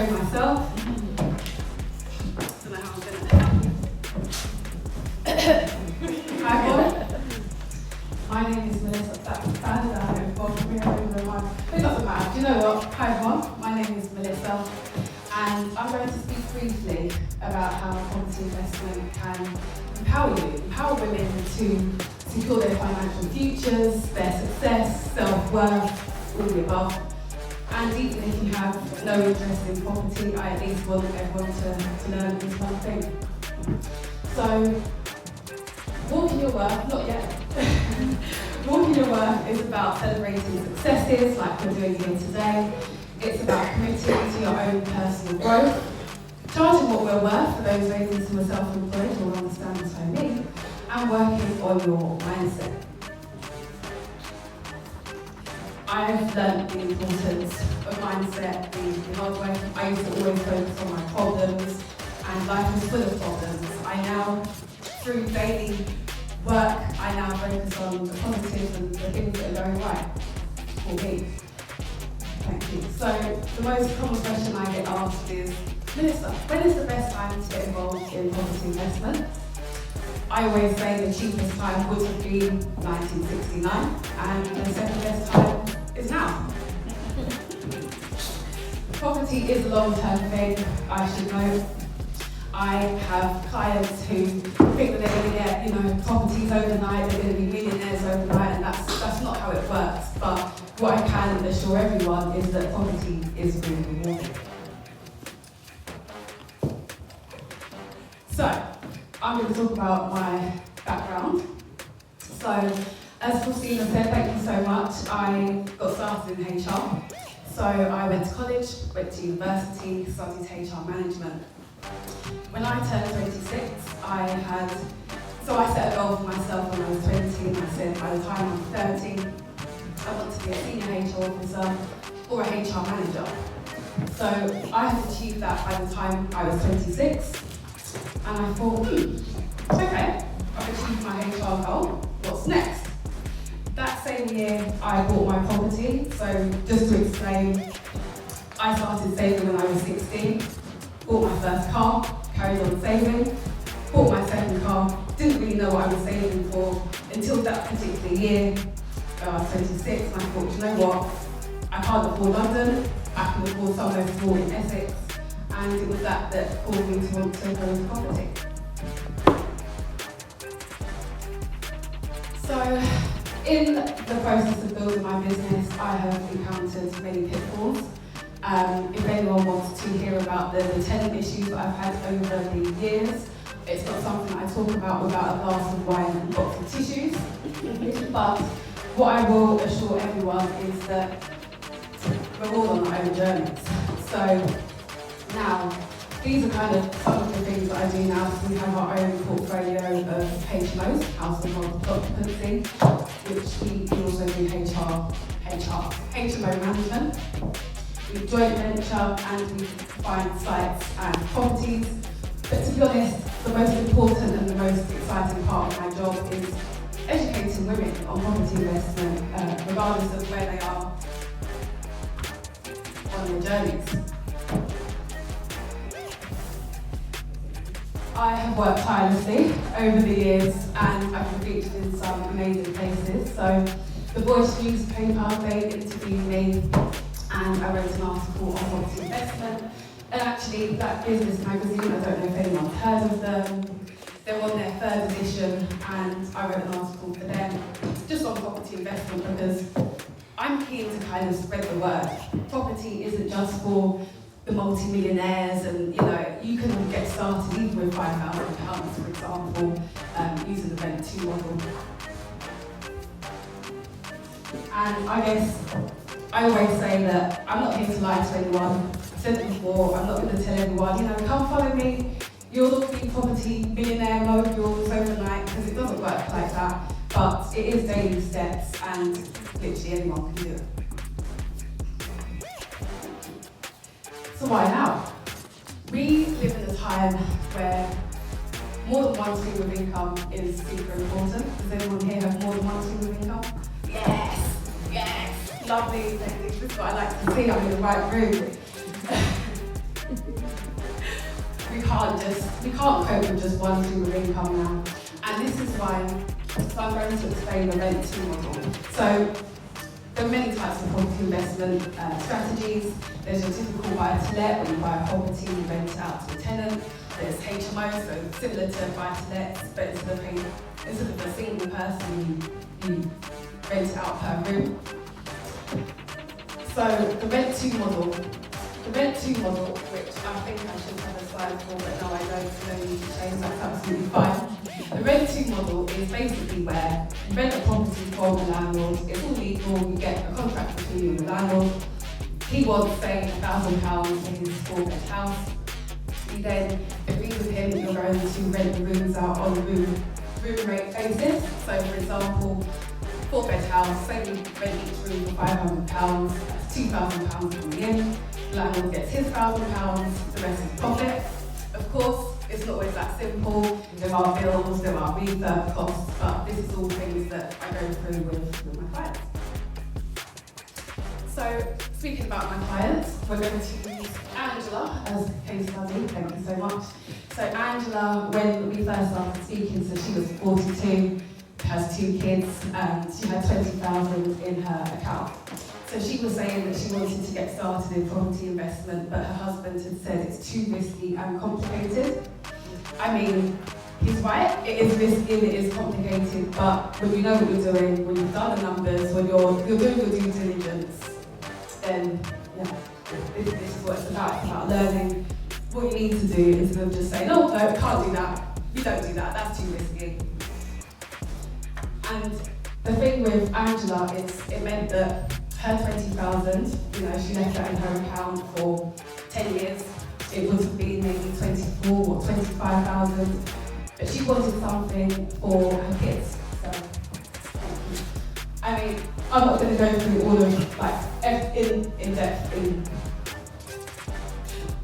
show myself. Don't know how I'm going to help you. Hi, everyone. My name is Melissa. That's bad. I don't know if it doesn't matter. Do you know what? Hi, everyone. My name is Melissa, and I'm going to speak briefly about how property investment can empower women to secure their financial futures, their success, self-worth, all the above. And even if you have no interest in property, I at least want everyone to learn this one thing. So, walking your worth, not yet. Walking your worth is about celebrating successes like we're doing here today. It's about committing to your own personal growth, charging what we're worth for those ladies who are self-employed or understand what I mean, and working on your mindset. I've learned the importance of mindset, the hard work. I used to always focus on my problems, and life is full of problems. I now, through daily work, I now focus on the positives and the things that are going right for me. Thank you. So, the most common question I get asked is, Melissa, when is the best time to get involved in property investment? I always say the cheapest time would have been 1969, and the second best time is now. Property is a long-term thing, I should know. I have clients who think that they're going to get, properties overnight, they're going to be millionaires overnight, and that's not how it works. But what I can assure everyone is that property is really rewarding. So, I'm going to talk about my background. So, as Christina said, thank you so much. I got started in HR. So I went to college, went to university, studied HR management. When I turned 26, I set a goal for myself when I was 20, and I said by the time I'm 30, I want to be a senior HR officer or a HR manager. So I had achieved that by the time I was 26, and I thought, okay, I've achieved my HR goal, what's next? That same year, I bought my property. So just to explain, I started saving when I was 16, bought my first car, carried on saving, bought my second car, didn't really know what I was saving for until that particular year, I was 26, and I thought, you know what, I can't afford London, I can afford somewhere small in Essex, and it was that caused me to want to go into property. So, in the process of building my business, I have encountered many pitfalls. If anyone wants to hear about the tenant issues that I've had over the years, it's not something I talk about without a glass of wine and a box of tissues. But what I will assure everyone is that we're all on our own journeys. So now, these are kind of some of the things that I do now. So we have our own portfolio of HMOs, household occupancy, which we also do HMO management. We joint venture and we find sites and properties. But to be honest, the most important and the most exciting part of my job is educating women on property investment, regardless of where they are on their journeys. I have worked tirelessly over the years, and I've been featured in some amazing places. So the Voice newspaper, they interviewed me, and I wrote an article on property investment. And actually, that business magazine, I don't know if anyone's heard of them, they're on their third edition, and I wrote an article for them just on property investment because I'm keen to kind of spread the word. Property isn't just for the multi-millionaires, and you can get started even with £5,000, for example, using the Rent 2 model. And I guess I always say that I'm not here to lie to anyone. I've said it before, I'm not going to tell everyone, come follow me, you'll be property millionaire moguls overnight, because it doesn't work like that. But it is daily steps, and literally anyone can do it. So why now? We live in a time where more than one stream of income is super important. Does anyone here have more than one stream of income? Yes, lovely. This is what I like to see. I'm in the right room. we can't cope with just one stream of income now. And this is why, so I'm going to explain the Rent to model. So there are many types of property investment strategies. There's your typical buy-to-let, where you buy a property, you rent it out to a tenant. There's HMO, so similar to buy-to-lets, but instead of a single person, you rent it out per room. So the Rent2 model, which I think I should have a slide for, but no I don't, so no need to change, that's absolutely fine. The Rent2 model is basically where you rent a property from the landlord, it's all legal, you get a contract between you and the landlord. He wants, say, £1,000 for his 4-bed house. You then agree with him that you're going to rent the rooms out on a room rate basis. So for example, 4-bed house, say we rent each room for £500, that's £2,000 coming in. The landlord gets his £1,000, the rest is profit. Of course, it's not always that simple. There are bills, there are refurb costs, but this is all things that I go through with my clients. So, speaking about my clients, we're going to use Angela as a case study. Thank you so much. So Angela, when we first started speaking, so she was 42, has 2 kids, and she had 20,000 in her account. So she was saying that she wanted to get started in property investment, but her husband had said it's too risky and complicated. I mean, he's right, it is risky and it is complicated, but when you know what you're doing, when you've done the numbers, when you're doing your due diligence, then yeah, this is what it's about. It's about learning what you need to do instead of just saying, no, can't do that, you don't do that, that's too risky. And the thing with Angela is it meant that her 20,000, she left that in her account for 10 years. It would have been maybe 24 or 25,000, but she wanted something for her kids. So, I mean, I'm not going to go through all of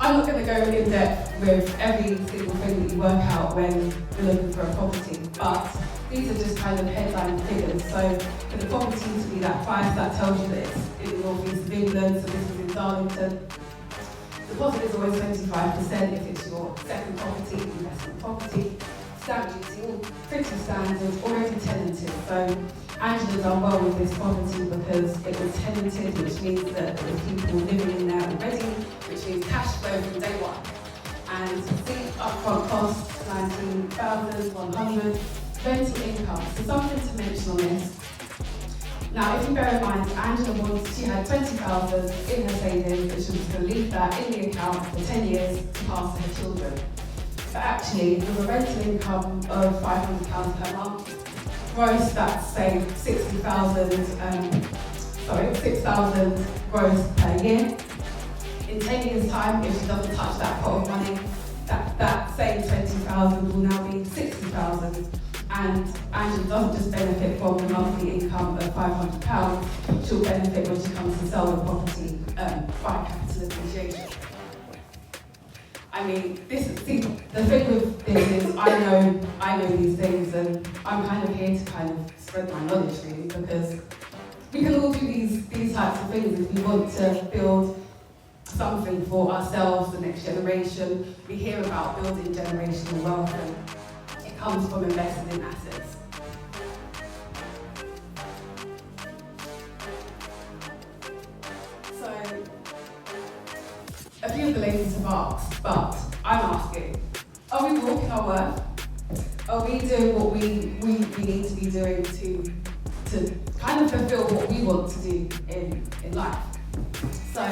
I'm not going to go in depth with every single thing that you work out when you're looking for a property, but these are just kind of headline figures. So for the property to be that price, that tells you that it's in the northeast of England, so this is in Darlington. The deposit is always 25% if it's your second property, investment property. Stamp duty, all pretty standard, already tenanted. So Angela done well with this property because it was tenanted, which means that there were people living in there already, which means cash flow from day one. And see, upfront costs, 19,100. Rental income, so something to mention on this. Now, if you bear in mind, Angela she had 20,000 in her savings, and she was going to leave that in the account for 10 years to pass to her children. But actually, with a rental income of £500 per month, gross, that's say 6,000 gross per year. In 10 years' time, if she doesn't touch that pot of money, that same 20,000 will now be 60,000. And Angela doesn't just benefit from the monthly income of £500, she'll benefit when she comes to sell the property by capital appreciation. I mean, the thing with this is I know these things, and I'm kind of here to kind of spread my knowledge really, because we can all do these types of things if we want to build something for ourselves, the next generation. We hear about building generational wealth, and it comes from investing in assets. So, a few of the ladies have asked, but I'm asking, are we walking our worth? Are we doing what we need to be doing to kind of fulfill what we want to do in life? So,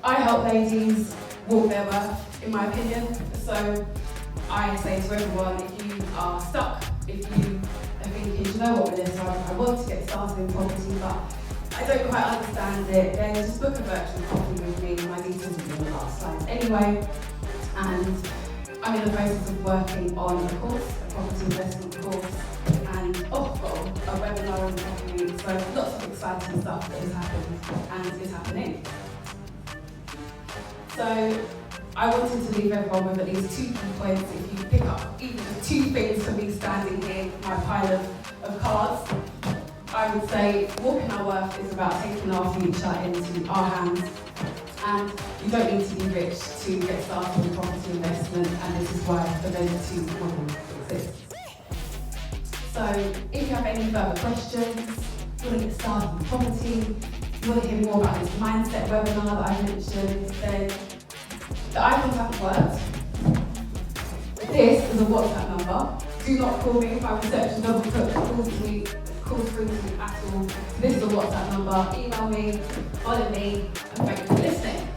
I help ladies walk their worth, in my opinion. So, I say to everyone, if you are stuck, if you are thinking, you know what, Melissa, I want to get started in property, but I don't quite understand it, then just book a virtual coffee with me. My details will be on the last slide anyway. And I'm in the process of working on a course, a property investment course, and I've got a webinar in a couple of weeks, so lots of exciting stuff that has happened and is happening. So I wanted to leave everyone with at least 2 key points. If you pick up even just 2 things for me standing here, my pile of cards, I would say walking our worth is about taking our future into our hands And you don't need to be rich to get started in property investment, and this is why the two model exists. So if you have any further questions, you want to get started in property, you want to hear more about this mindset webinar that I mentioned, then the icons haven't worked. This is a WhatsApp number. Do not call me if my reception doesn't put calls through to me at all. This is a WhatsApp number. Email me, follow me, and thank you for listening.